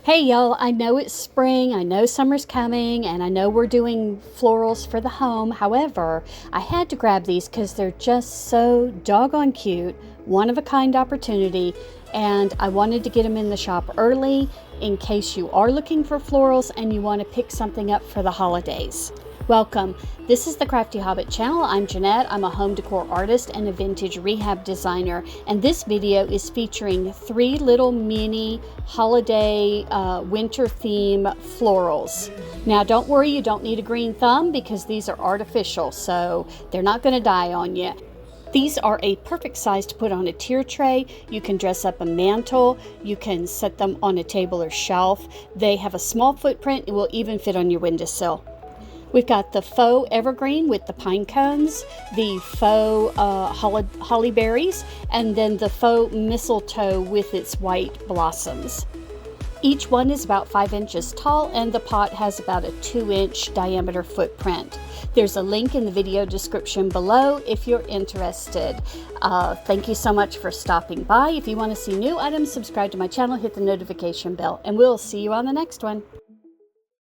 Hey y'all, I know it's spring, I know summer's coming, and I know we're doing florals for the home. However, I had to grab these because they're just so doggone cute, one of a kind opportunity, and I wanted to get them in the shop early in case you are looking for florals and you want to pick something up for the holidays. Welcome. This is the Crafty Hobbit channel. I'm Jeanette. I'm a home decor artist and a vintage rehab designer, and this video is featuring 3 little mini holiday winter theme florals. Now don't worry, you don't need a green thumb because these are artificial, so they're not going to die on you. These are a perfect size to put on a tier tray. You can dress up a mantle. You can set them on a table or shelf. They have a small footprint. It will even fit on your windowsill. We've got the faux evergreen with the pine cones, the faux holly berries, and then the faux mistletoe with its white blossoms. Each one is about 5 inches tall, and the pot has about a 2-inch diameter footprint. There's a link in the video description below if you're interested. Thank you so much for stopping by. If you want to see new items, subscribe to my channel, hit the notification bell, and we'll see you on the next one.